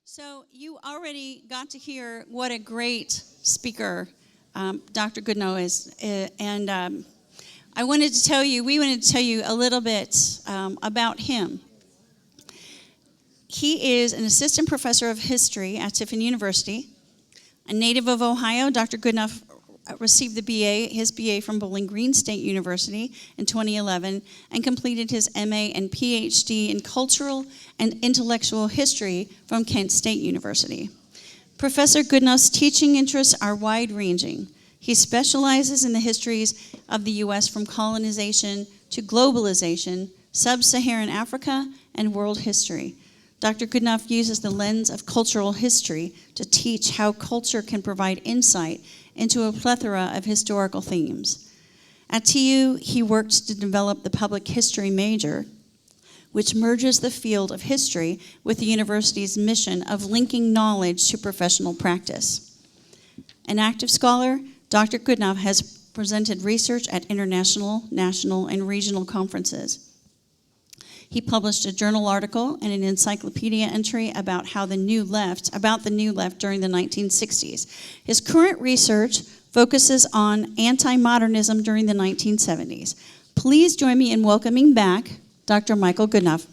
So you already got to hear what a great speaker Dr. Goodnough is, and we wanted to tell you a little bit about him. He is an assistant professor of history at Tiffin University. A native of Ohio, Dr. Goodnough received his BA from Bowling Green State University in 2011 and completed his MA and PhD in cultural and intellectual history from Kent State University. Professor Goodnough's teaching interests are wide-ranging. He specializes in the histories of the U.S. from colonization to globalization, sub-Saharan Africa, and world history. Dr. Goodnough uses the lens of cultural history to teach how culture can provide insight into a plethora of historical themes. At TU, he worked to develop the public history major, which merges the field of history with the university's mission of linking knowledge to professional practice. An active scholar, Dr. Goodnough has presented research at international, national, and regional conferences. He published a journal article and an encyclopedia entry about the New Left during the 1960s. His current research focuses on anti-modernism during the 1970s. Please join me in welcoming back Dr. Michael Goodnough.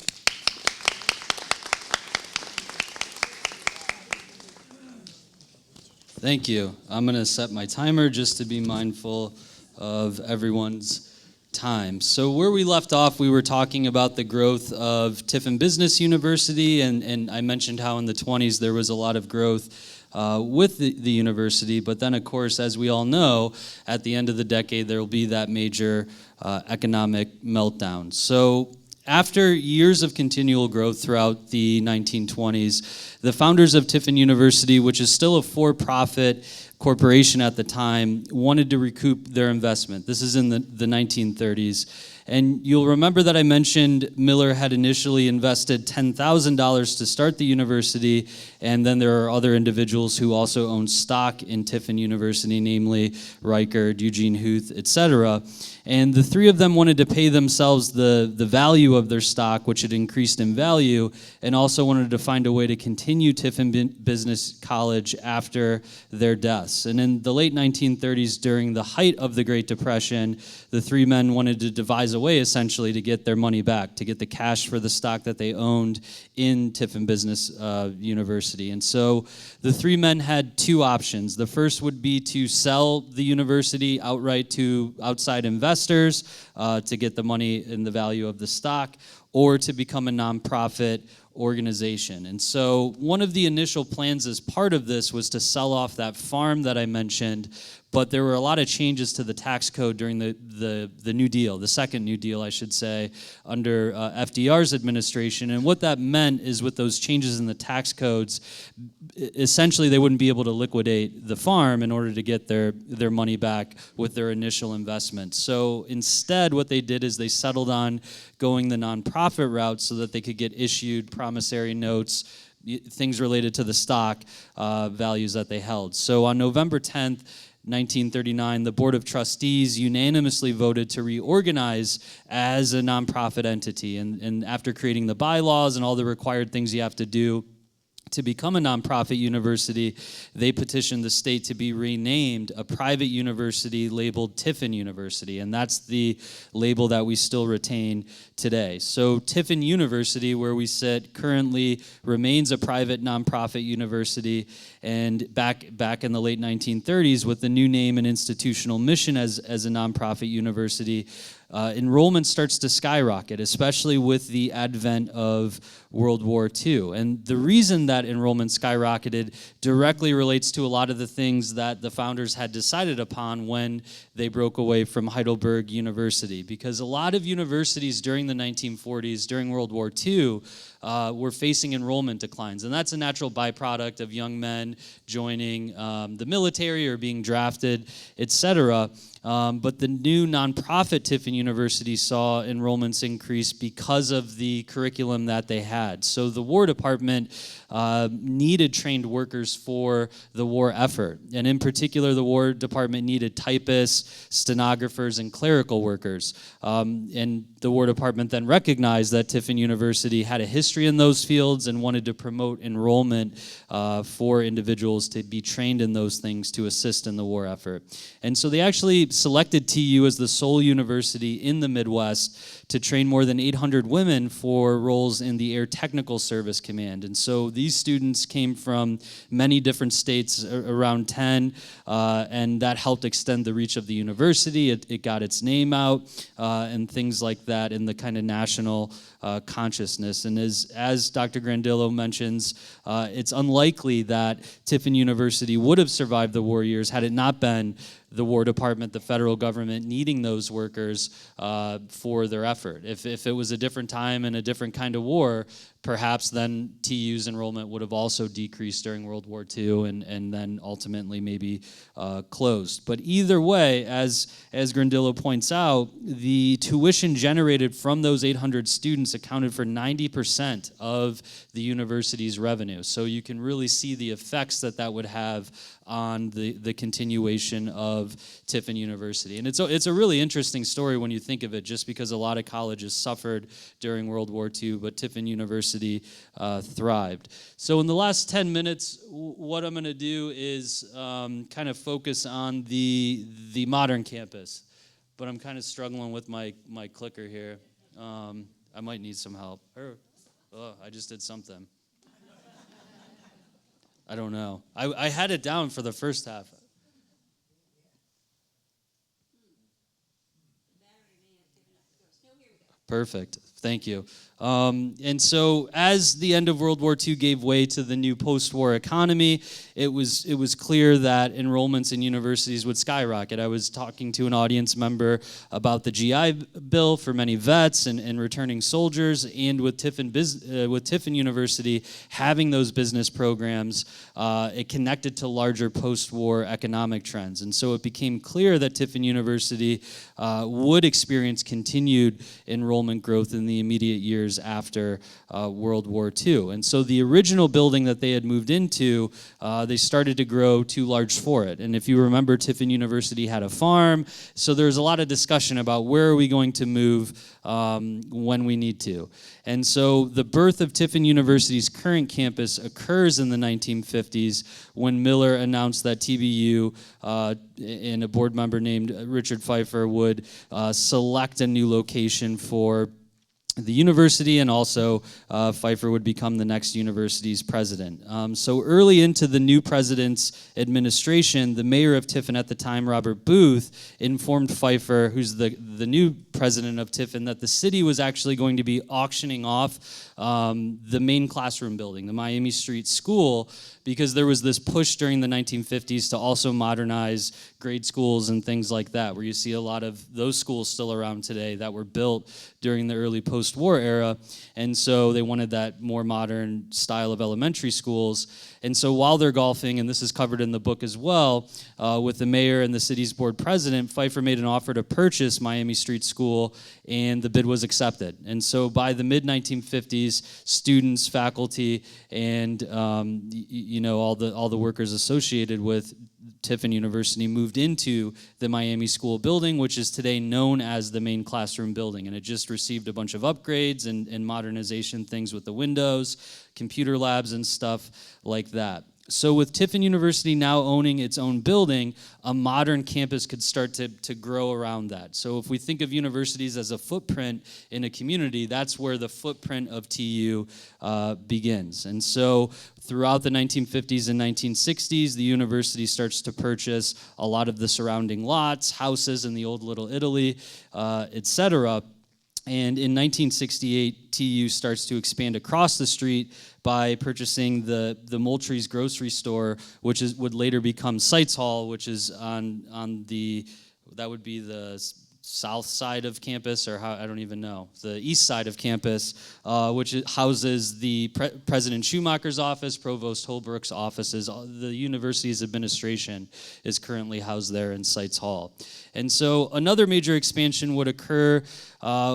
Thank you. I'm going to set my timer just to be mindful of everyone's time. So where we left off, we were talking about the growth of Tiffin Business University, and I mentioned how in the 20s there was a lot of growth with the university, but then of course, as we all know, at the end of the decade there will be that major economic meltdown. So after years of continual growth throughout the 1920s, the founders of Tiffin University, which is still a for-profit corporation at the time, wanted to recoup their investment. This is in the 1930s. And you'll remember that I mentioned Miller had initially invested $10,000 to start the university, and then there are other individuals who also own stock in Tiffin University, namely Reichard, Eugene Huth, etc. And the three of them wanted to pay themselves the value of their stock, which had increased in value, and also wanted to find a way to continue Tiffin Business College after their deaths. And in the late 1930s, during the height of the Great Depression, the three men wanted to devise a way, essentially, to get their money back, to get the cash for the stock that they owned in Tiffin Business University. And so the three men had two options. The first would be to sell the university outright to outside investors to get the money and the value of the stock, or to become a nonprofit organization. And so one of the initial plans as part of this was to sell off that farm that I mentioned, but there were a lot of changes to the tax code during the New Deal, the second New Deal, I should say, under FDR's administration. And what that meant is with those changes in the tax codes, essentially they wouldn't be able to liquidate the farm in order to get their money back with their initial investment. So instead what they did is they settled on going the nonprofit route so that they could get issued promissory notes, things related to the stock values that they held. So on November 10th, 1939, the Board of Trustees unanimously voted to reorganize as a nonprofit entity. And after creating the bylaws and all the required things you have to do to become a nonprofit university, they petitioned the state to be renamed a private university labeled Tiffin University, and that's the label that we still retain today. So Tiffin University, where we sit, currently remains a private nonprofit university, and back in the late 1930s, with the new name and institutional mission as a nonprofit university, enrollment starts to skyrocket, especially with the advent of World War II. And the reason that enrollment skyrocketed directly relates to a lot of the things that the founders had decided upon when they broke away from Heidelberg University. Because a lot of universities during the 1940s, during World War II, were facing enrollment declines. And that's a natural byproduct of young men joining the military or being drafted, etc. But the new nonprofit Tiffin University saw enrollments increase because of the curriculum that they had. So the War Department needed trained workers for the war effort. And in particular, the War Department needed typists, stenographers, and clerical workers. And the War Department then recognized that Tiffin University had a history in those fields and wanted to promote enrollment for individuals to be trained in those things to assist in the war effort. And so they actually selected TU as the sole university in the Midwest to train more than 800 women for roles in the Air Technical Service Command. And so these students came from many different states, around 10, and that helped extend the reach of the university. It got its name out and things like that in the kind of national consciousness. And as Dr. Grandillo mentions, it's unlikely that Tiffin University would have survived the war years had it not been the War Department, the federal government, needing those workers for their effort. If it was a different time and a different kind of war, perhaps then TU's enrollment would have also decreased during World War II and then ultimately maybe closed. But either way, as Grandillo points out, the tuition generated from those 800 students accounted for 90% of the university's revenue. So you can really see the effects that would have on the continuation of Tiffin University. And it's a really interesting story when you think of it, just because a lot of colleges suffered during World War II, but Tiffin University thrived. So in the last 10 minutes, what I'm going to do is kind of focus on the modern campus. But I'm kind of struggling with my clicker here. I might need some help. I just did something. I don't know. I had it down for the first half. Perfect. Thank you. And so as the end of World War II gave way to the new post-war economy, it was clear that enrollments in universities would skyrocket. I was talking to an audience member about the GI Bill for many vets and returning soldiers, and with Tiffin University having those business programs, it connected to larger post-war economic trends. And so it became clear that Tiffin University would experience continued enrollment growth in the immediate years after World War II. And so the original building that they had moved into, they started to grow too large for it. And if you remember, Tiffin University had a farm, so there's a lot of discussion about where are we going to move when we need to. And so the birth of Tiffin University's current campus occurs in the 1950s when Miller announced that TBU and a board member named Richard Pfeiffer would select a new location for the university, and also Pfeiffer would become the next university's president. So early into the new president's administration, the mayor of Tiffin at the time, Robert Booth, informed Pfeiffer, who's the new president of Tiffin, that the city was actually going to be auctioning off the main classroom building, the Miami Street School, because there was this push during the 1950s to also modernize grade schools and things like that, where you see a lot of those schools still around today that were built during the early post-war era. And so they wanted that more modern style of elementary schools. And so while they're golfing, and this is covered in the book as well, with the mayor and the city's board president, Pfeiffer made an offer to purchase Miami Street School, and the bid was accepted. And so by the mid-1950s, students, faculty, and all the workers associated with Tiffin University moved into the Miami School building, which is today known as the main classroom building. And it just received a bunch of upgrades and modernization things with the windows, computer labs, and stuff like that. So with Tiffin University now owning its own building, a modern campus could start to grow around that. So if we think of universities as a footprint in a community, that's where the footprint of TU begins. And so throughout the 1950s and 1960s, the university starts to purchase a lot of the surrounding lots, houses in the old Little Italy, etc. And in 1968, TU starts to expand across the street by purchasing the Moultrie's grocery store, which would later become Sites Hall, which is on that would be the south side of campus, or I don't even know, the east side of campus, which houses the President Schumacher's office, Provost Holbrook's offices. The university's administration is currently housed there in Seitz Hall. And so another major expansion would occur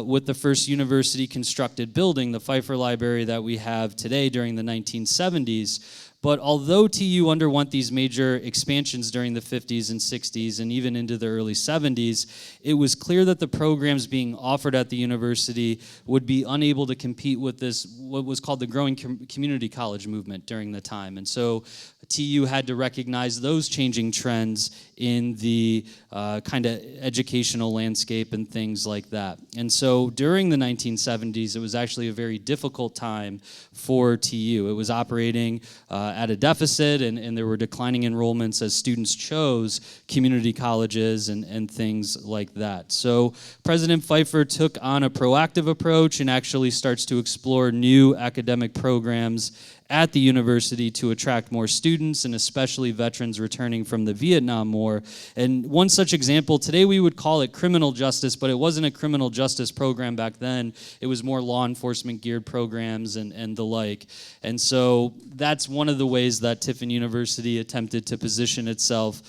with the first university constructed building, the Pfeiffer Library that we have today during the 1970s. But although TU underwent these major expansions during the 50s and 60s and even into the early 70s, it was clear that the programs being offered at the university would be unable to compete with this, what was called the growing community college movement during the time. And so TU had to recognize those changing trends in the kind of educational landscape and things like that. And so during the 1970s, it was actually a very difficult time for TU. It was operating at a deficit, and there were declining enrollments as students chose community colleges and things like that. So President Pfeiffer took on a proactive approach and actually starts to explore new academic programs at the university to attract more students, and especially veterans returning from the Vietnam War. And one such example, today we would call it criminal justice, but it wasn't a criminal justice program back then. It was more law enforcement geared programs and the like. And so that's one of the ways that Tiffin University attempted to position itself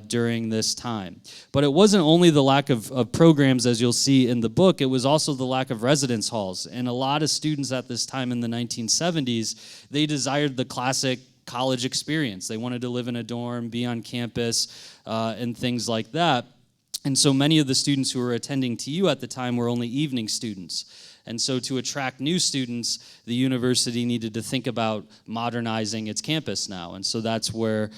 during this time. But it wasn't only the lack of programs, as you'll see in the book, it was also the lack of residence halls. And a lot of students at this time in the 1970s, they desired the classic college experience. They wanted to live in a dorm, be on campus, and things like that. And so many of the students who were attending TU at the time were only evening students. And so to attract new students, the university needed to think about modernizing its campus now. And so that's where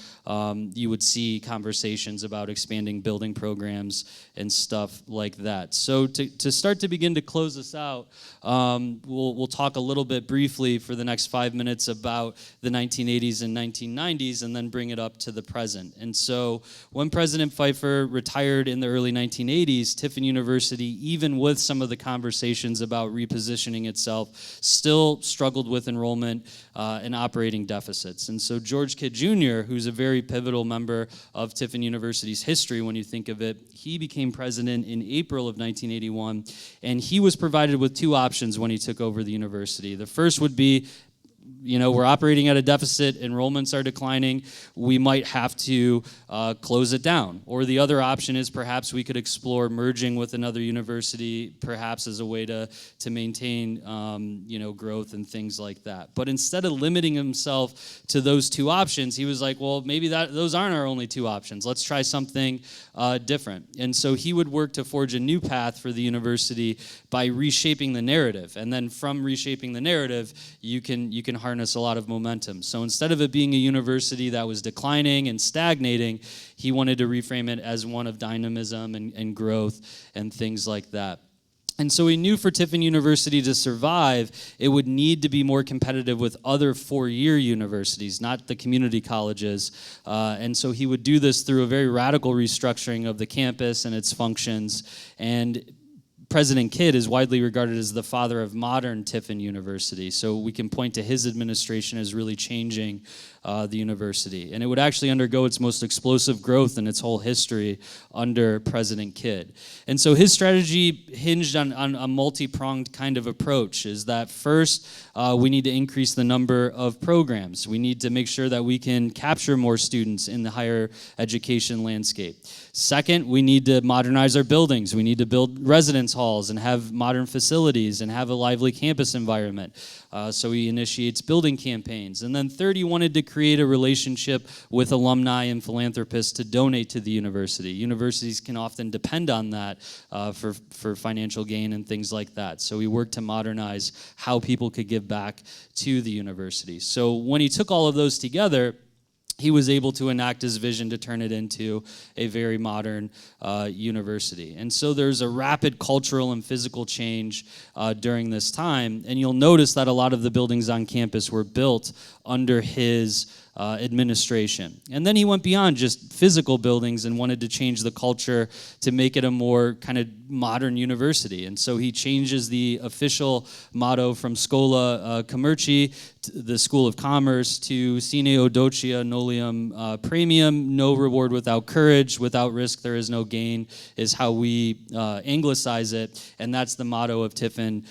you would see conversations about expanding building programs and stuff like that. So to start to begin to close this out, we'll talk a little bit briefly for the next 5 minutes about the 1980s and 1990s, and then bring it up to the present. And so when President Pfeiffer retired in the early 1980s, Tiffin University, even with some of the conversations about repositioning itself, still struggled with enrollment and operating deficits. And so George Kidd Jr., who's a very pivotal member of Tiffin University's history when you think of it, he became president in April of 1981, and he was provided with two options when he took over the university. The first would be, we're operating at a deficit, enrollments are declining, we might have to close it down. Or the other option is perhaps we could explore merging with another university, perhaps as a way to maintain growth and things like that. But instead of limiting himself to those two options, he was like, well, maybe those aren't our only two options. Let's try something different. And so he would work to forge a new path for the university by reshaping the narrative. And then from reshaping the narrative, you can harness a lot of momentum. So instead of it being a university that was declining and stagnating, he wanted to reframe it as one of dynamism and growth and things like that. And so he knew for Tiffin University to survive, it would need to be more competitive with other four-year universities, not the community colleges. And so he would do this through a very radical restructuring of the campus and its functions. And President Kidd is widely regarded as the father of modern Tiffin University. So we can point to his administration as really changing the university. And it would actually undergo its most explosive growth in its whole history under President Kidd. And so his strategy hinged on a multi-pronged kind of approach, is that first, we need to increase the number of programs. We need to make sure that we can capture more students in the higher education landscape. Second, we need to modernize our buildings. We need to build residence halls and have modern facilities and have a lively campus environment. So he initiates building campaigns. And then third, he wanted to create a relationship with alumni and philanthropists to donate to the university. Universities can often depend on that for financial gain and things like that. So he worked to modernize how people could give back to the university. So when he took all of those together, he was able to enact his vision to turn it into a very modern university. And so there's a rapid cultural and physical change during this time. And you'll notice that a lot of the buildings on campus were built under his administration. And then he went beyond just physical buildings and wanted to change the culture to make it a more kind of modern university. And so he changes the official motto from Schola Commerci, the School of Commerce, to Sine Audacia Nolium Premium, no reward without courage, without risk there is no gain, is how we anglicize it, and that's the motto of Tiffin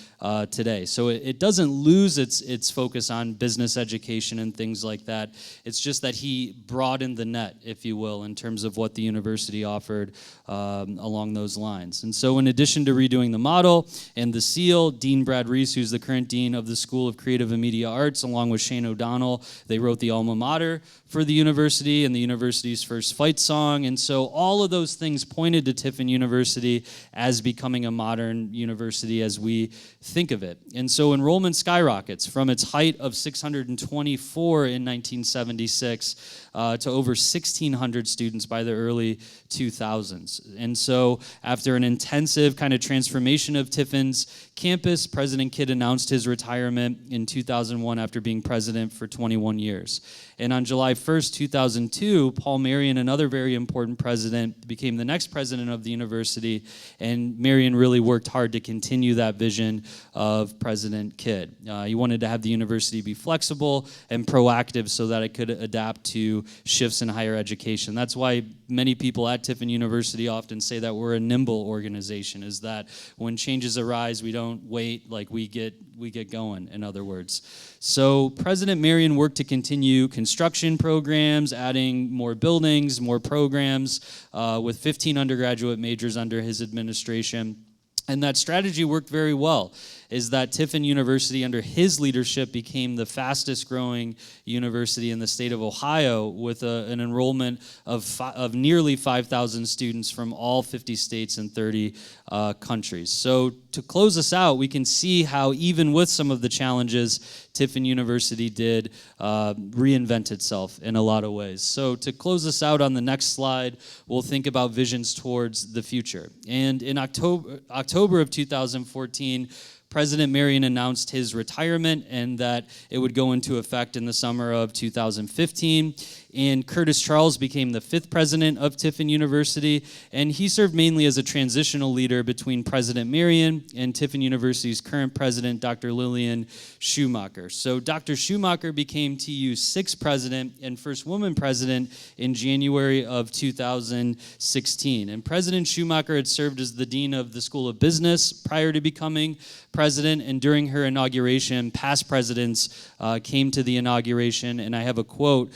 today. So it doesn't lose its focus on business education and things like that. It's just that he broadened the net, if you will, in terms of what the university offered along those lines. And so in addition to redoing the model and the seal, Dean Brad Reese, who's the current dean of the School of Creative and Media Arts, along with Shane O'Donnell, they wrote the alma mater for the university and the university's first fight song. And so all of those things pointed to Tiffin University as becoming a modern university as we think of it. And so enrollment skyrockets from its height of 624 in 1976 to over 1,600 students by the early 2000s. And so after an intensive kind of transformation of Tiffin's campus, President Kidd announced his retirement in 2001 after being president for 21 years. And on July 1st, 2002, Paul Marion, another very important president, became the next president of the university, and Marion really worked hard to continue that vision of President Kidd. He wanted to have the university be flexible and proactive so that it could adapt to shifts in higher education. That's why many people at Tiffin University often say that we're a nimble organization, is that when changes arise, we don't wait, like we get going, in other words. So President Marion worked to continue construction programs, adding more buildings, more programs, with 15 undergraduate majors under his administration. And that strategy worked very well, is that Tiffin University under his leadership became the fastest growing university in the state of Ohio, with an enrollment of nearly 5,000 students from all 50 states and 30 countries. So to close us out, we can see how even with some of the challenges, Tiffin University did reinvent itself in a lot of ways. So to close us out on the next slide, we'll think about visions towards the future. And in October of 2014, President Marion announced his retirement and that it would go into effect in the summer of 2015. And Curtis Charles became the 5th president of Tiffin University, and he served mainly as a transitional leader between President Marion and Tiffin University's current president, Dr. Lillian Schumacher. So Dr. Schumacher became TU's 6th president and first woman president in January of 2016. And President Schumacher had served as the dean of the School of Business prior to becoming president, and during her inauguration, past presidents came to the inauguration, and I have a quote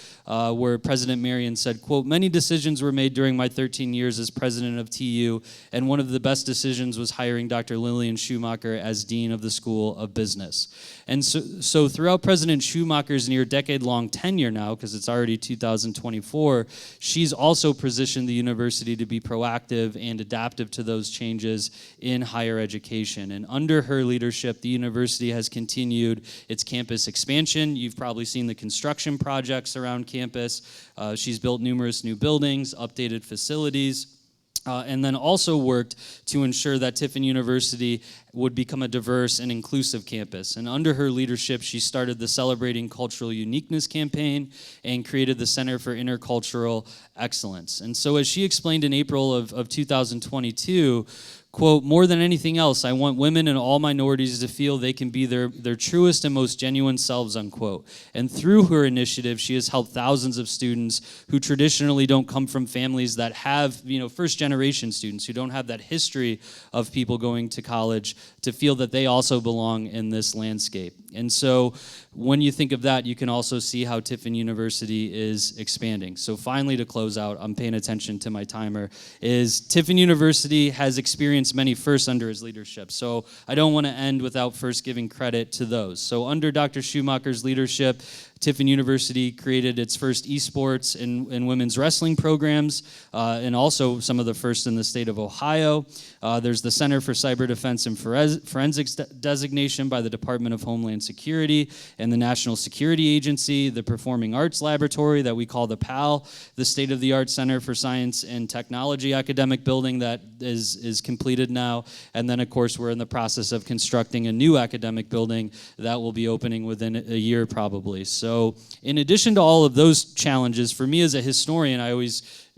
where President Marion said, quote, "Many decisions were made during my 13 years as president of TU, and one of the best decisions was hiring Dr. Lillian Schumacher as dean of the School of Business." And so throughout President Schumacher's near decade-long tenure now, because it's already 2024, she's also positioned the university to be proactive and adaptive to those changes in higher education. And under her leadership, the university has continued its campus expansion. You've probably seen the construction projects around campus. She's built numerous new buildings, updated facilities, and then also worked to ensure that Tiffin University would become a diverse and inclusive campus. And under her leadership, she started the Celebrating Cultural Uniqueness campaign and created the Center for Intercultural Excellence. And so as she explained in April of 2022, quote, "More than anything else, I want women and all minorities to feel they can be their truest and most genuine selves," unquote. And through her initiative, she has helped thousands of students who traditionally don't come from families that have, first-generation students who don't have that history of people going to college, to feel that they also belong in this landscape. And so when you think of that, you can also see how Tiffin University is expanding. So finally, to close out, I'm paying attention to my timer, is Tiffin University has experienced many firsts under his leadership. So I don't want to end without first giving credit to those. So under Dr. Schumacher's leadership, Tiffin University created its first esports and women's wrestling programs, and also some of the first in the state of Ohio. There's the Center for Cyber Defense and Forensics forensics designation by the Department of Homeland Security and the National Security Agency, the Performing Arts Laboratory that we call the PAL, the State-of-the-Art Center for Science and Technology academic building that is completed now, and then of course we're in the process of constructing a new academic building that will be opening within a year probably. So in addition to all of those challenges, for me as a historian,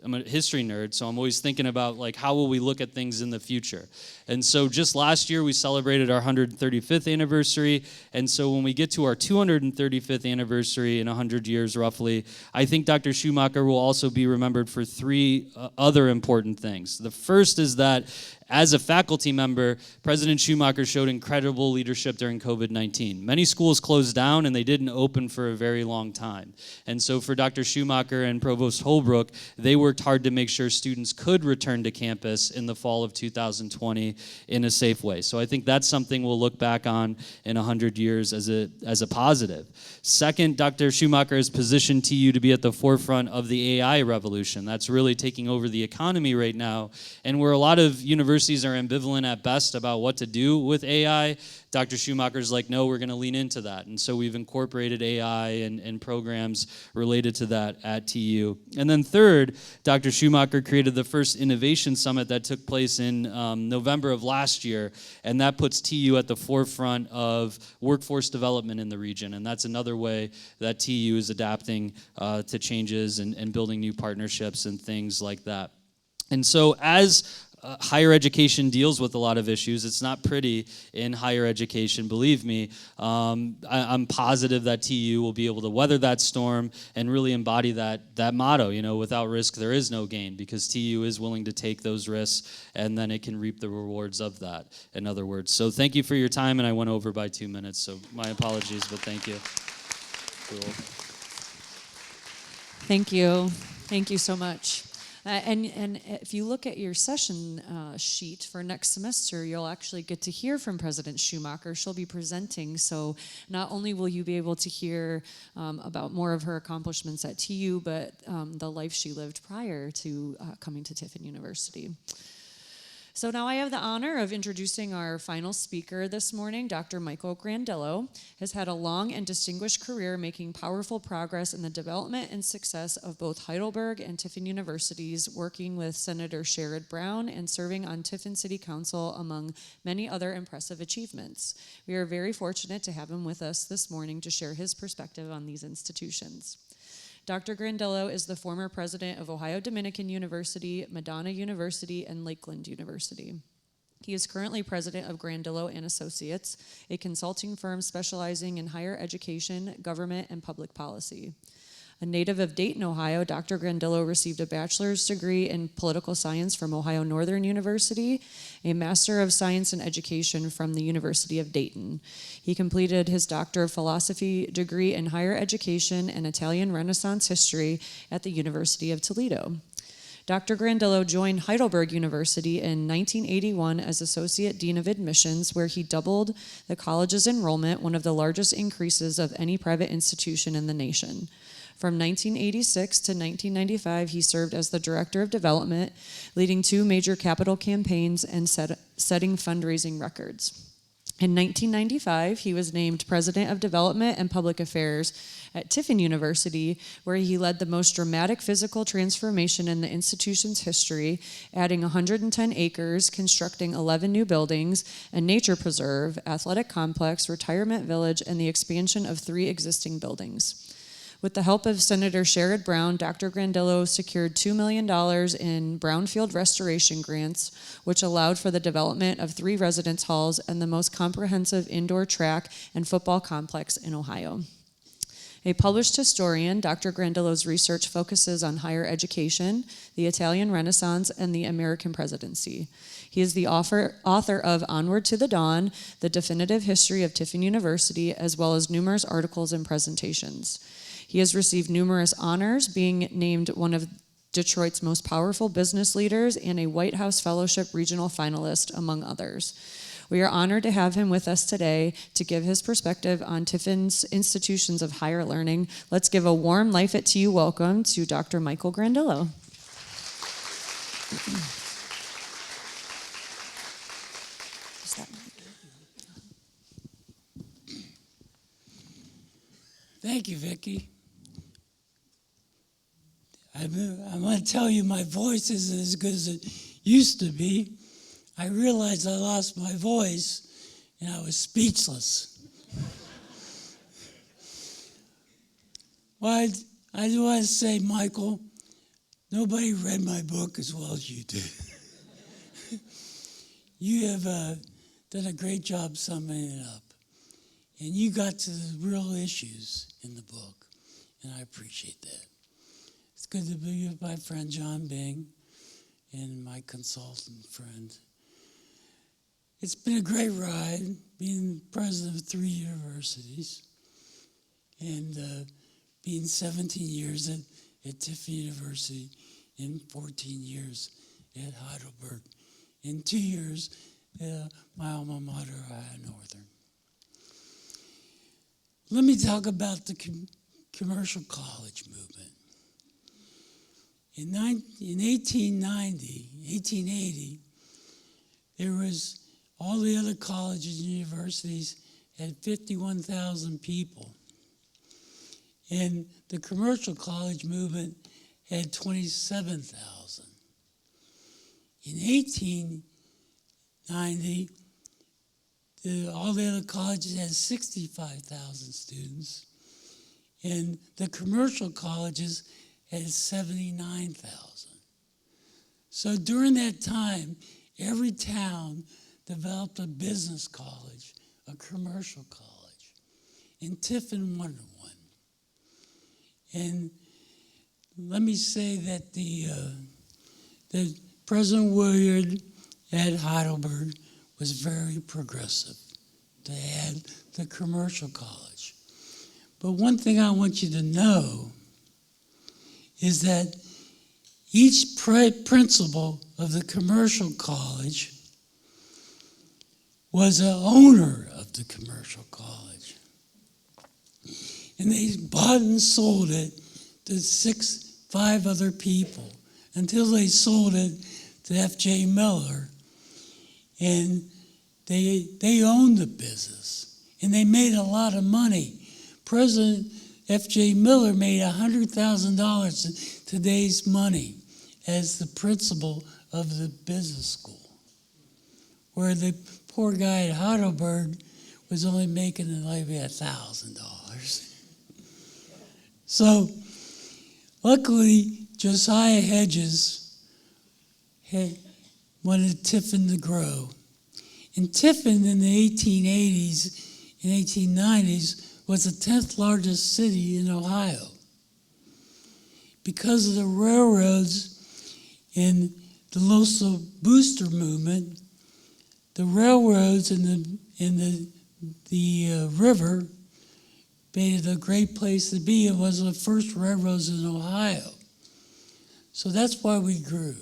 I'm a history nerd, so I'm always thinking about like how will we look at things in the future. And so just last year we celebrated our 135th anniversary, and so when we get to our 235th anniversary in 100 years roughly, I think Dr. Schumacher will also be remembered for three other important things. The first is that as a faculty member, President Schumacher showed incredible leadership during COVID-19. Many schools closed down and they didn't open for a very long time. And so for Dr. Schumacher and Provost Holbrook, they worked hard to make sure students could return to campus in the fall of 2020 in a safe way. So I think that's something we'll look back on in 100 years as a positive. Second, Dr. Schumacher has positioned TU to be at the forefront of the AI revolution. That's really taking over the economy right now. And where a lot of universities are ambivalent at best about what to do with AI, Dr. Schumacher's like, no, we're going to lean into that. And so we've incorporated AI and programs related to that at TU. And then third, Dr. Schumacher created the first innovation summit that took place in November of last year, and that puts TU at the forefront of workforce development in the region. And that's another way that TU is adapting to changes and building new partnerships and things like that. And so as higher education deals with a lot of issues. It's not pretty in higher education, believe me. I'm positive that TU will be able to weather that storm and really embody that motto, without risk there is no gain, because TU is willing to take those risks and then it can reap the rewards of that, in other words. So thank you for your time, and I went over by 2 minutes, so my apologies, but thank you. Cool. Thank you. Thank you so much. And if you look at your session sheet for next semester, you'll actually get to hear from President Schumacher. She'll be presenting, so not only will you be able to hear about more of her accomplishments at TU, but the life she lived prior to coming to Tiffin University. So now I have the honor of introducing our final speaker this morning. Dr. Michael Grandillo has had a long and distinguished career making powerful progress in the development and success of both Heidelberg and Tiffin universities, working with Senator Sherrod Brown and serving on Tiffin City Council, among many other impressive achievements. We are very fortunate to have him with us this morning to share his perspective on these institutions. Dr. Grandillo is the former president of Ohio Dominican University, Madonna University, and Lakeland University. He is currently president of Grandillo & Associates, a consulting firm specializing in higher education, government, and public policy. A native of Dayton, Ohio, Dr. Grandillo received a bachelor's degree in political science from Ohio Northern University, a master of science in education from the University of Dayton. He completed his Doctor of Philosophy degree in higher education and Italian Renaissance history at the University of Toledo. Dr. Grandillo joined Heidelberg University in 1981 as Associate Dean of Admissions, where he doubled the college's enrollment, one of the largest increases of any private institution in the nation. From 1986 to 1995, he served as the Director of Development, leading 2 major capital campaigns and setting fundraising records. In 1995, he was named President of Development and Public Affairs at Tiffin University, where he led the most dramatic physical transformation in the institution's history, adding 110 acres, constructing 11 new buildings, a nature preserve, athletic complex, retirement village, and the expansion of 3 existing buildings. With the help of Senator Sherrod Brown, Dr. Grandillo secured $2 million in brownfield restoration grants, which allowed for the development of 3 residence halls and the most comprehensive indoor track and football complex in Ohio. A published historian, Dr. Grandillo's research focuses on higher education, the Italian Renaissance, and the American presidency. He is the author of Onward to the Dawn, The Definitive History of Tiffin University, as well as numerous articles and presentations. He has received numerous honors, being named one of Detroit's most powerful business leaders and a White House Fellowship regional finalist, among others. We are honored to have him with us today to give his perspective on Tiffin's institutions of higher learning. Let's give a warm Life at TU welcome to Dr. Michael Grandillo. Is that Thank you, Vicki. I'm going to tell you my voice isn't as good as it used to be. I realized I lost my voice and I was speechless. Well, I do want to say, Michael, nobody read my book as well as you did. You have done a great job summing it up. And you got to the real issues in the book, and I appreciate that. It's good to be with my friend John Bing and my consultant friend. It's been a great ride being president of 3 universities and being 17 years at Tiffin University and 14 years at Heidelberg. In 2 years, my alma mater, Ohio Northern. Let me talk about the commercial college movement. In 1880, there was all the other colleges and universities had 51,000 people. And the commercial college movement had 27,000. In 1890, all the other colleges had 65,000 students, and the commercial colleges had 79,000. So during that time, every town developed a business college, a commercial college, and Tiffin wanted one. And let me say that the President Willard at Heidelberg was very progressive to add the commercial college. But one thing I want you to know is that each principal of the commercial college was an owner of the commercial college. And they bought and sold it to 5 other people until they sold it to F.J. Miller. And they owned the business, and they made a lot of money. President F.J. Miller made $100,000 in today's money as the principal of the business school, where the poor guy at Heidelberg was only making like $1,000. So, luckily, Josiah Hedges wanted Tiffin to grow. And Tiffin in the 1880s and 1890s was the 10th largest city in Ohio. Because of the railroads and the Local Booster movement, the railroads and the river made it a great place to be. It was the first railroads in Ohio. So that's why we grew.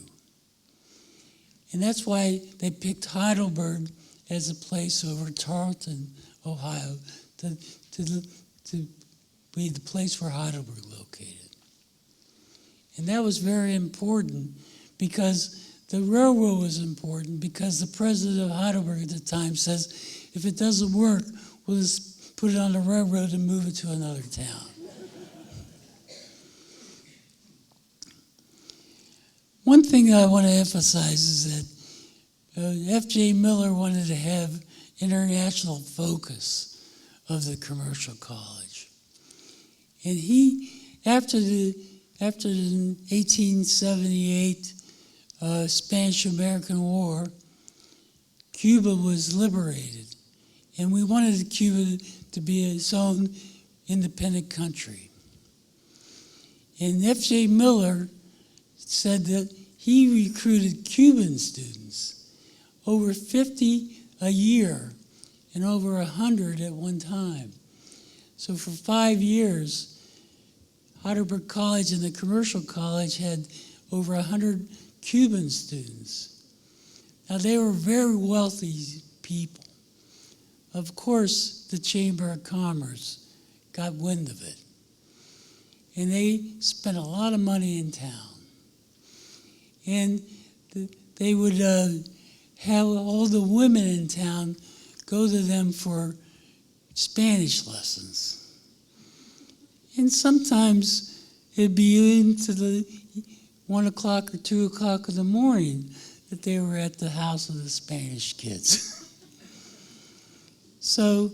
And that's why they picked Heidelberg as a place over Tarleton, Ohio, to be the place where Heidelberg located. And that was very important because the railroad was important, because the president of Heidelberg at the time says, if it doesn't work, we'll just put it on the railroad and move it to another town. One thing I want to emphasize is that F.J. Miller wanted to have international focus of the commercial college. And he, after the 1878 Spanish-American War, Cuba was liberated. And we wanted Cuba to be its own independent country. And F.J. Miller said that he recruited Cuban students, over 50 a year and over 100 at one time. So for 5 years, Heidelberg College and the commercial college had over 100 Cuban students. Now they were very wealthy people. Of course, the Chamber of Commerce got wind of it. And they spent a lot of money in town. And they would have all the women in town go to them for Spanish lessons. And sometimes it'd be into the 1 o'clock or 2 o'clock in the morning that they were at the house of the Spanish kids. So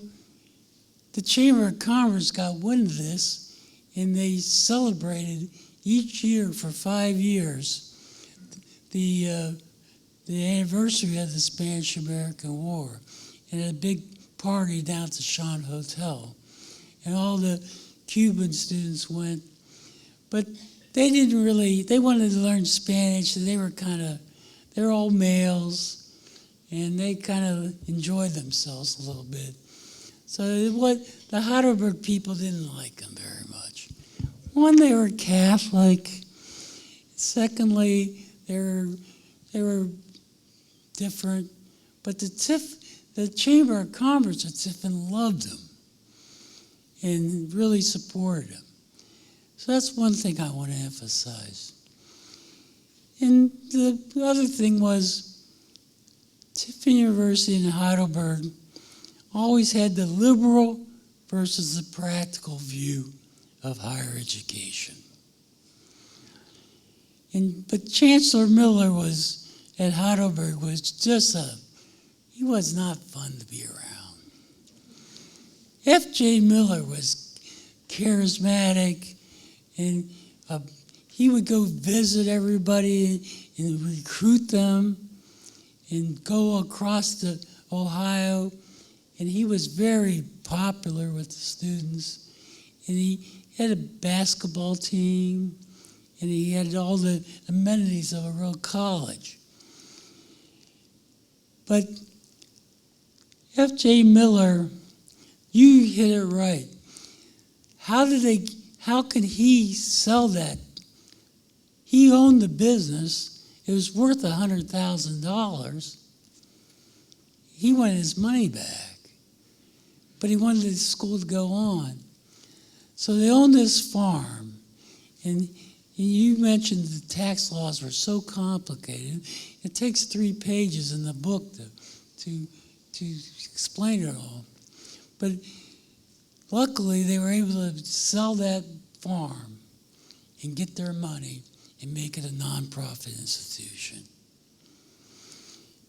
the Chamber of Commerce got wind of this, and they celebrated each year for 5 years the anniversary of the Spanish-American War, and a big party down at the Sean Hotel. And all the Cuban students went, but they didn't really, they wanted to learn Spanish, and they're all males, and they kind of enjoyed themselves a little bit. So the Heidelberg people didn't like them very much. One, they were Catholic. Secondly, they were different. But the Chamber of Commerce at Tiffin loved them and really supported them. So that's one thing I want to emphasize. And the other thing was, Tiffin University in Heidelberg always had the liberal versus the practical view of higher education. But Chancellor Miller at Heidelberg was he was not fun to be around. F.J. Miller was charismatic, and he would go visit everybody and recruit them and go across the Ohio, and he was very popular with the students. And he had a basketball team, and he had all the amenities of a real college. But F.J. Miller, you hit it right. How can he sell that? He owned the business. It was worth $100,000. He wanted his money back, but he wanted the school to go on. So they owned this farm, and you mentioned the tax laws were so complicated. It takes 3 pages in the book to explain it all. But luckily, they were able to sell that farm and get their money and make it a nonprofit institution.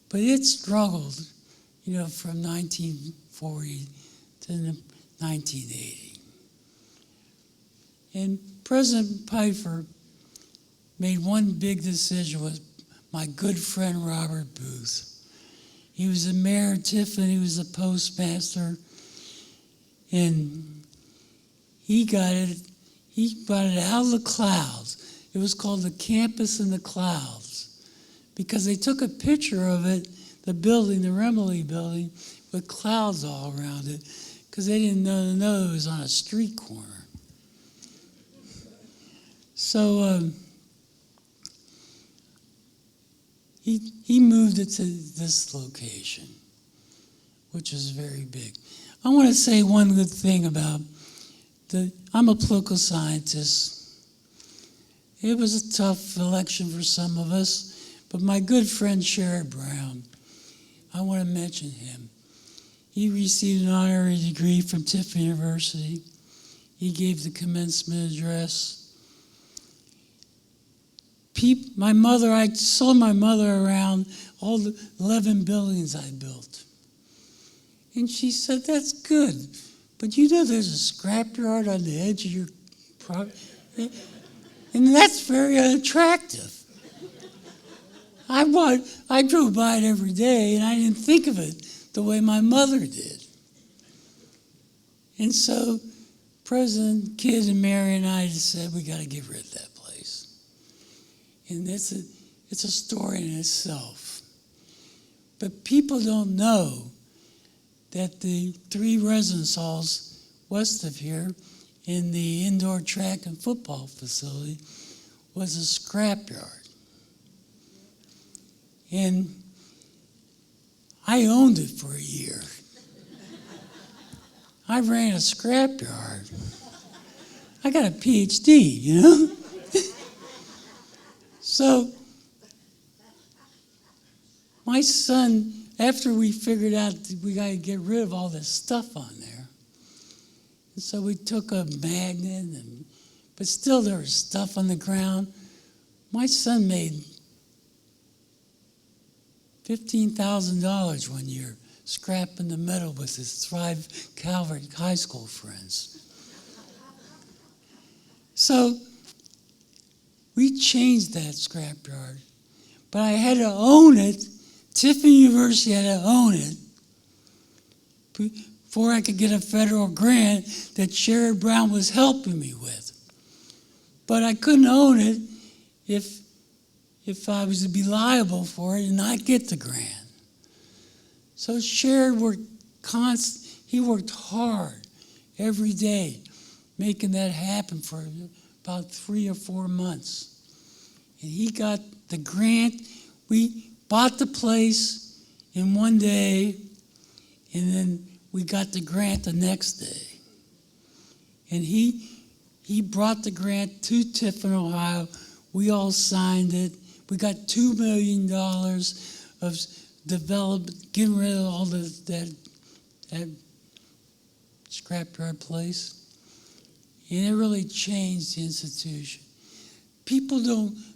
But it struggled, from 1940 to 1980. And President Pfeiffer made one big decision with my good friend Robert Booth. He was the mayor of Tiffin, he was the postmaster, and he brought it out of the clouds. It was called the Campus in the Clouds, because they took a picture of it, the building, the Remley building, with clouds all around it, because they didn't know it was on a street corner. So he moved it to this location, which is very big. I want to say one good thing about I'm a political scientist. It was a tough election for some of us, but my good friend Sherrod Brown, I want to mention him. He received an honorary degree from Tiffin University. He gave the commencement address. I saw my mother around all the 11 buildings I built. And she said, "That's good, but there's a scrapyard on the edge of your property, and that's very unattractive." I drove by it every day, and I didn't think of it the way my mother did. And so President Kidd and Mary and I just said, we got to get rid of that place. And it's a story in itself. But people don't know that the 3 residence halls west of here in the indoor track and football facility was a scrapyard. And I owned it for a year. I ran a scrapyard. I got a PhD, So my son, after we figured out that we got to get rid of all this stuff on there, And so we took a magnet, but still there was stuff on the ground. My son made $15,000 one year scrapping the metal with his Thrive Calvary High School friends. So we changed that scrapyard, but I had to own it. Tiffin University had to own it before I could get a federal grant that Sherrod Brown was helping me with. But I couldn't own it if I was to be liable for it and not get the grant. So Sherrod he worked hard every day making that happen for about 3 or 4 months. And he got the grant. We bought the place in one day, and then we got the grant the next day. And he brought the grant to Tiffin, Ohio. We all signed it. We got $2 million of getting rid of all that scrapyard place. And it really changed the institution. People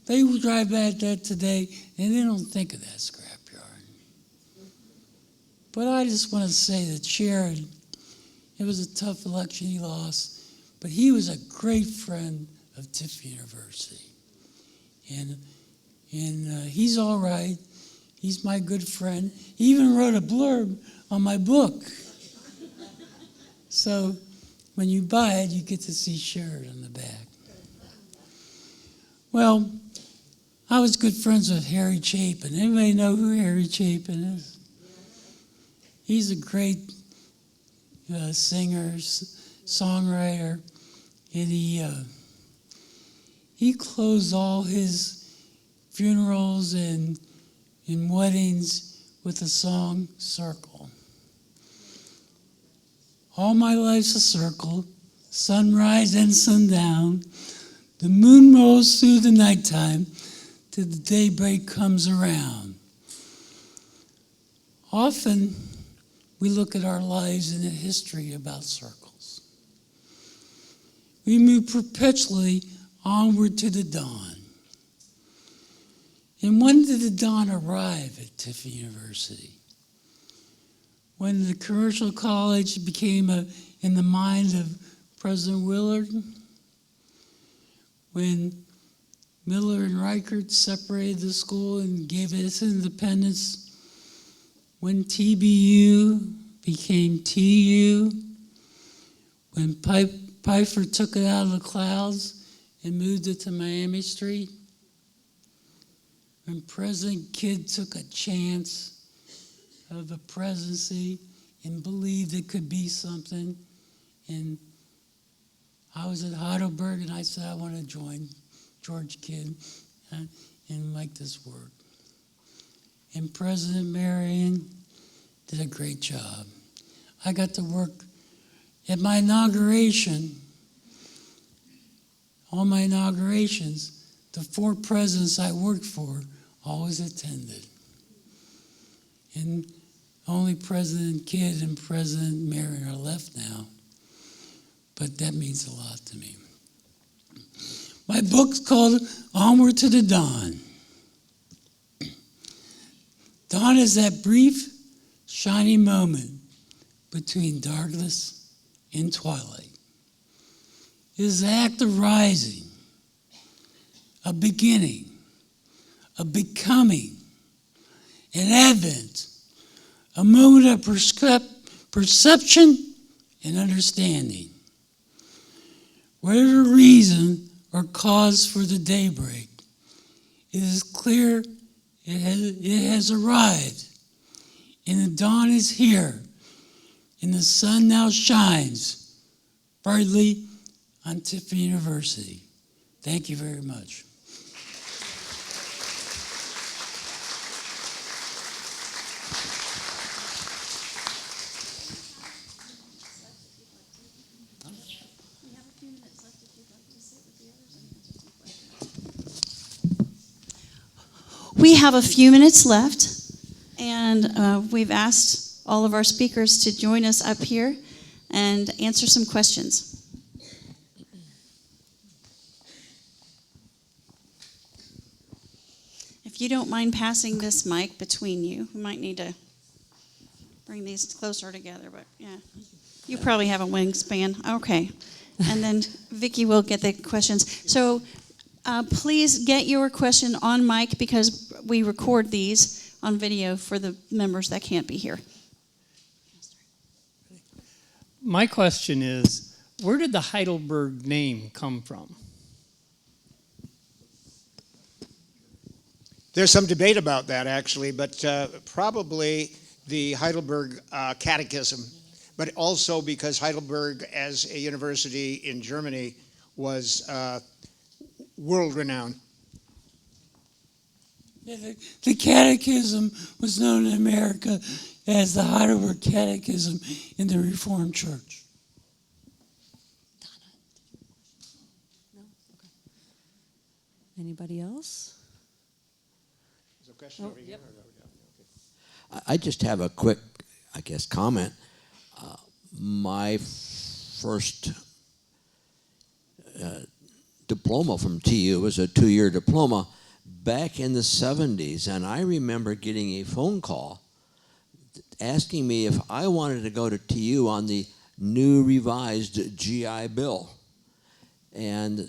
they drive by that today and they don't think of that scrapyard. But I just want to say that Sherrod, it was a tough election he lost, but he was a great friend of Tiffin University. And he's all right. He's my good friend. He even wrote a blurb on my book. So when you buy it, you get to see Sherrod on the back. Well, I was good friends with Harry Chapin. Anybody know who Harry Chapin is? He's a great singer, songwriter, and he closed all his funerals and weddings with the song Circle. All my life's a circle, sunrise and sundown. The moon rolls through the nighttime till the daybreak comes around. Often we look at our lives in a history about circles. We move perpetually onward to the dawn. And when did the dawn arrive at Tiffin University? When the commercial college became in the mind of President Willard, when Miller and Reichert separated the school and gave it its independence, when TBU became TU, when Pfeiffer took it out of the clouds and moved it to Miami Street, when President Kidd took a chance of the presidency and believed it could be something. And I was at Heidelberg and I said, I want to join George Kidd and make this work. And President Marion did a great job. I got to work at my inauguration. All my inaugurations, the 4 presidents I worked for always attended. And only President Kidd and President Marion are left now. But that means a lot to me. My book's called Onward to the Dawn. Dawn is that brief, shiny moment between darkness and twilight. It is the act of rising, a beginning, a becoming, an advent, a moment of perception and understanding. Whatever reason or cause for the daybreak, it is clear it has arrived, and the dawn is here, and the sun now shines brightly on Tiffin University. Thank you very much. We have a few minutes left, and we've asked all of our speakers to join us up here and answer some questions. If you don't mind passing this mic between you, we might need to bring these closer together, but yeah. You probably have a wingspan. Okay. And then Vicki will get the questions. So please get your question on mic because we record these on video for the members that can't be here. My question is, where did the Heidelberg name come from? There's some debate about that, actually, but probably the Heidelberg Catechism, but also because Heidelberg, as a university in Germany, was world-renowned. Yeah, the catechism was known in America as the Heidelberg Catechism in the Reformed Church. Anybody else? There's a question over here. I just have a quick, I guess, comment. My first diploma from TU was a 2-year diploma back in the 70s, and I remember getting a phone call asking me if I wanted to go to TU on the new revised GI Bill. And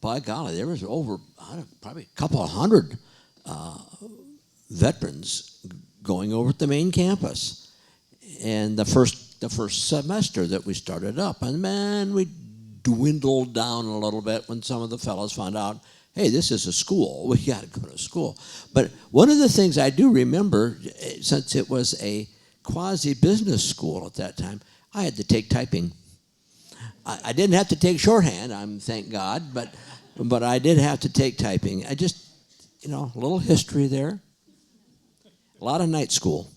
by golly, there was over probably a couple of hundred veterans going over at the main campus. And the first semester that we started up, and man, we dwindled down a little bit when some of the fellows found out, hey, this is a school. We got to go to school. But one of the things I do remember, since it was a quasi-business school at that time, I had to take typing. I didn't have to take shorthand, thank God, but I did have to take typing. I just, a little history there. A lot of night school.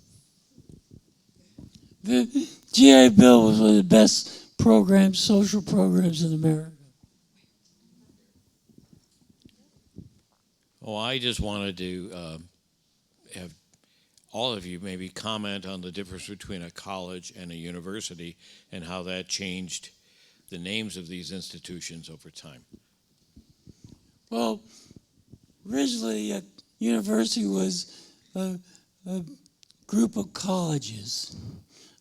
The GI Bill was one of the best programs, social programs in America. Oh, I just wanted to have all of you maybe comment on the difference between a college and a university and how that changed the names of these institutions over time. Well, originally a university was a group of colleges,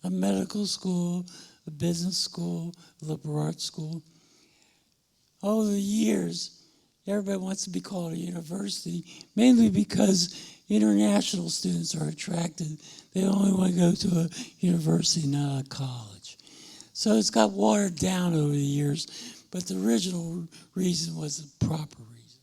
a medical school, a business school, a liberal arts school. Over the years, everybody wants to be called a university, mainly because international students are attracted. They only want to go to a university, not a college. So it's got watered down over the years, but the original reason was the proper reason.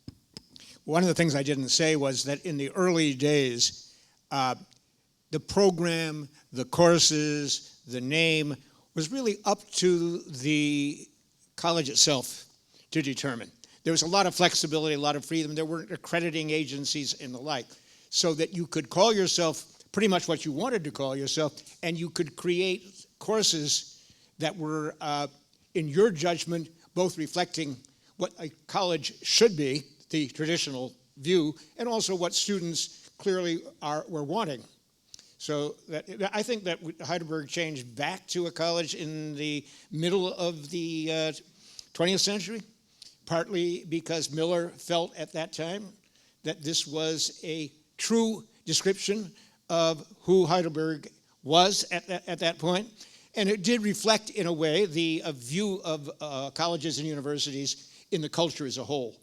One of the things I didn't say was that in the early days, the program, the courses, the name was really up to the college itself to determine. There was a lot of flexibility, a lot of freedom. There weren't accrediting agencies and the like, so that you could call yourself pretty much what you wanted to call yourself, and you could create courses that were, in your judgment, both reflecting what a college should be, the traditional view, and also what students clearly were wanting. So I think that Heidelberg changed back to a college in the middle of the 20th century, partly because Miller felt at that time that this was a true description of who Heidelberg was at that point. And it did reflect, in a way, the view of colleges and universities in the culture as a whole.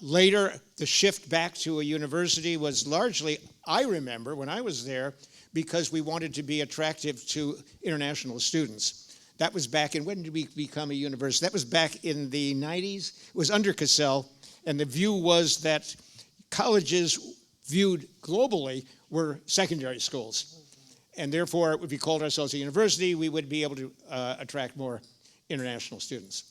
Later, the shift back to a university was largely, I remember, when I was there, because we wanted to be attractive to international students. That was back in, when did we become a university? That was back in the 90s. It was under Cassell, and the view was that colleges viewed globally were secondary schools. And therefore, if we called ourselves a university, we would be able to attract more international students.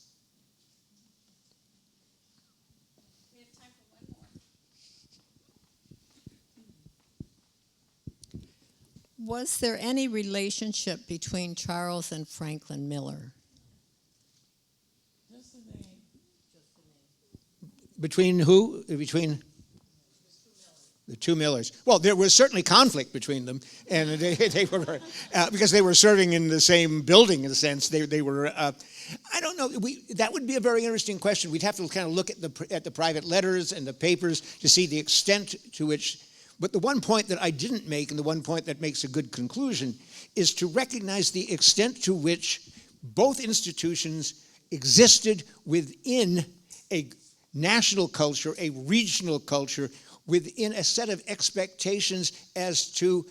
Was there any relationship between Charles and Franklin Miller? Just the name. Between who? Between? The two Millers. Well, there was certainly conflict between them, and they were because they were serving in the same building in a sense. They were. I don't know. That would be a very interesting question. We'd have to kind of look at the private letters and the papers to see the extent to which. But the one point that I didn't make, and the one point that makes a good conclusion, is to recognize the extent to which both institutions existed within a national culture, a regional culture, within a set of expectations as to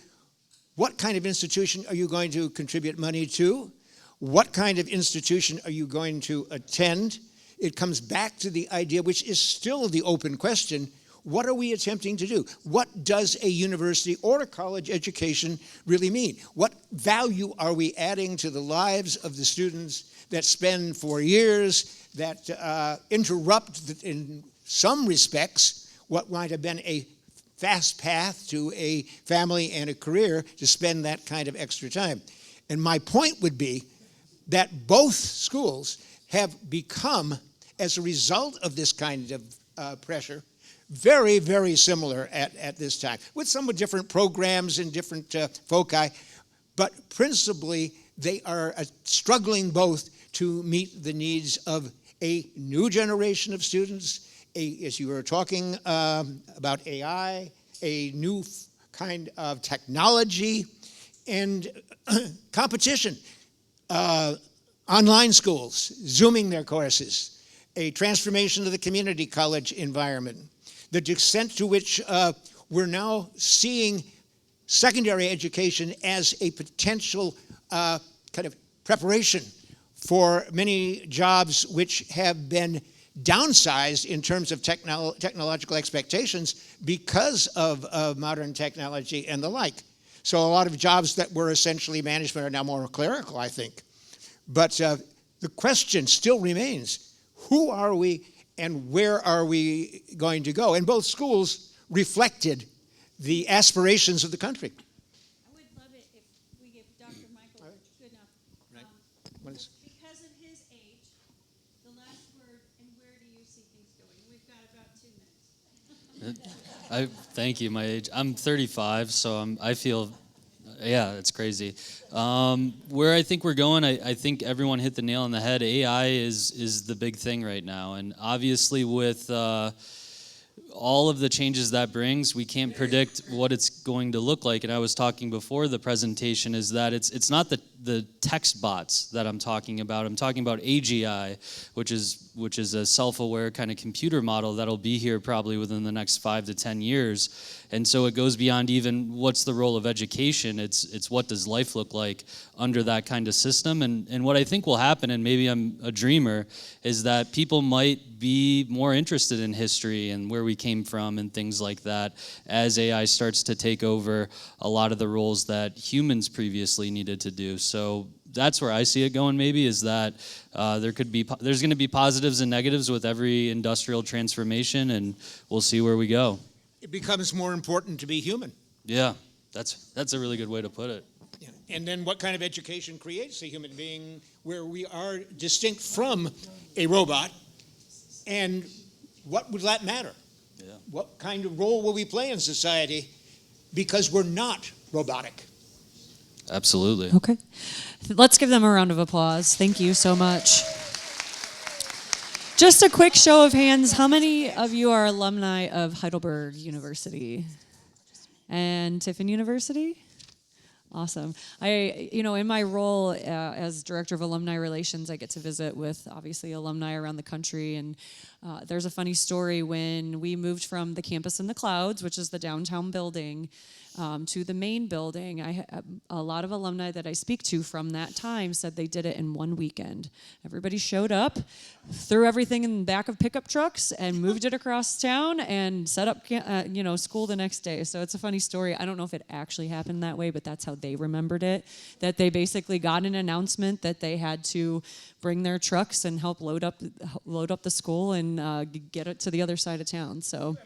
what kind of institution are you going to contribute money to, what kind of institution are you going to attend. It comes back to the idea, which is still the open question, what are we attempting to do? What does a university or a college education really mean? What value are we adding to the lives of the students that spend 4 years, that interrupt, in some respects, what might have been a fast path to a family and a career to spend that kind of extra time? And my point would be that both schools have become, as a result of this kind of pressure, very, very similar at this time, with somewhat different programs and different foci, but principally they are struggling both to meet the needs of a new generation of students, as you were talking about AI, a new kind of technology, and competition. Online schools, Zooming their courses, a transformation of the community college environment, the extent to which we're now seeing secondary education as a potential kind of preparation for many jobs which have been downsized in terms of technological expectations because of modern technology and the like. So a lot of jobs that were essentially management are now more clerical, I think. But the question still remains, who are we and where are we going to go? And both schools reflected the aspirations of the country. I would love it if we give Dr. Michael Goodnough, Right. What is- because of his age, the last word, and where do you see things going? We've got about 2 minutes. Thank you. My age. I'm 35, so I feel, yeah, it's crazy. Where I think we're going, I think everyone hit the nail on the head. AI is the big thing right now, and obviously with all of the changes that brings, we can't predict what it's going to look like. And I was talking before the presentation is that it's not the text bots that I'm talking about. I'm talking about AGI, which is a self-aware kind of computer model that'll be here probably within the next 5 to 10 years. And so it goes beyond even what's the role of education. It's what does life look like under that kind of system. And what I think will happen, and maybe I'm a dreamer, is that people might be more interested in history and where we came from and things like that as AI starts to take over a lot of the roles that humans previously needed to do. So that's where I see it going, maybe, is that there's going to be positives and negatives with every industrial transformation, and we'll see where we go. It becomes more important to be human. Yeah, that's a really good way to put it. Yeah. And then what kind of education creates a human being where we are distinct from a robot, and what would that matter? Yeah. What kind of role will we play in society because we're not robotic? Absolutely. Okay. Let's give them a round of applause. Thank you so much. Just a quick show of hands. How many of you are alumni of Heidelberg University and Tiffin University? Awesome. In my role as Director of Alumni Relations, I get to visit with, obviously, alumni around the country. And there's a funny story when we moved from the campus in the clouds, which is the downtown building, to the main building. A lot of alumni that I speak to from that time said they did it in one weekend. Everybody showed up, threw everything in the back of pickup trucks, and moved it across town and set up, school the next day. So it's a funny story. I don't know if it actually happened that way, but that's how they remembered it. That they basically got an announcement that they had to bring their trucks and help load up the school and get it to the other side of town. So.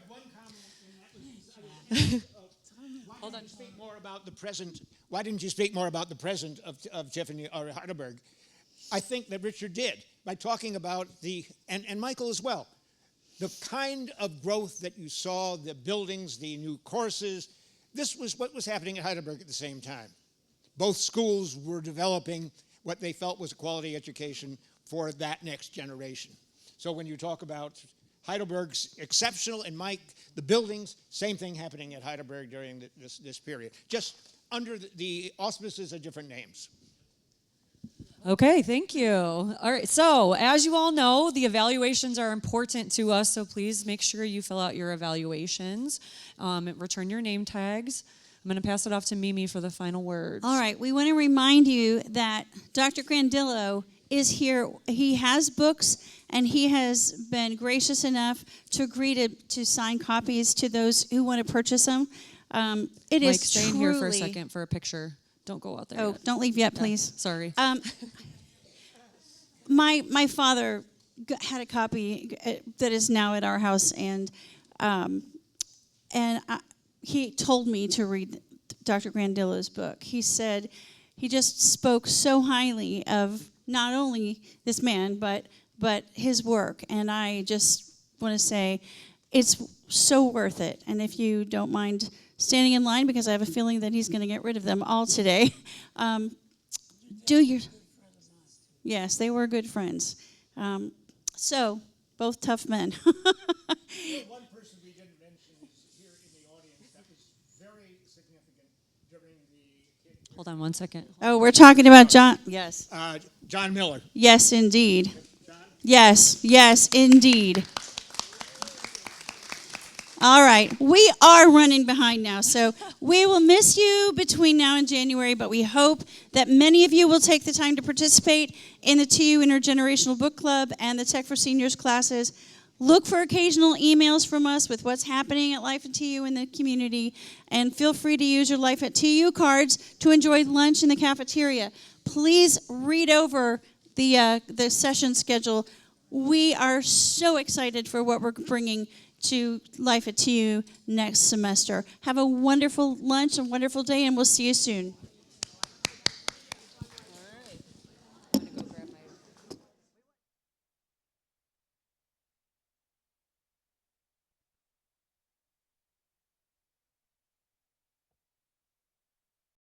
Why didn't you speak more about the present? Why didn't you speak more about the present of Tiffin or Heidelberg? I think that Richard did by talking about and Michael as well, the kind of growth that you saw, the buildings, the new courses, this was what was happening at Heidelberg at the same time. Both schools were developing what they felt was a quality education for that next generation. So when you talk about Heidelberg's exceptional, and Mike, the buildings, same thing happening at Heidelberg during this period, just under the auspices of different names. Okay, thank you. All right, so as you all know, the evaluations are important to us, so please make sure you fill out your evaluations, return your name tags. I'm going to pass it off to Mimi for the final words. All right, we want to remind you that Dr. Grandillo is here. He has books, and he has been gracious enough to agree to sign copies to those who want to purchase them. It Mike, is stay in here for a second for a picture. Don't go out there Oh, yet. don't leave yet, please. Yeah, sorry. My father had a copy that is now at our house, and he told me to read Dr. Grandillo's book. He said he just spoke so highly of not only this man, but his work. And I just want to say it's so worth it. And if you don't mind standing in line, because I have a feeling that he's going to get rid of them all today, Yes, they were good friends. So, both tough men. One person we didn't mention is here in the audience that was very significant during the... Hold on one second. Oh, we're talking about John. Yes. John Miller. Yes, indeed. Yes, indeed. All right, we are running behind now, so we will miss you between now and January, but we hope that many of you will take the time to participate in the TU Intergenerational Book Club and the Tech for Seniors classes. Look for occasional emails from us with what's happening at Life at TU in the community, and feel free to use your Life at TU cards to enjoy lunch in the cafeteria. Please read over the session schedule. We are so excited for what we're bringing to Life at TU next semester. Have a wonderful lunch, a wonderful day, and we'll see you soon.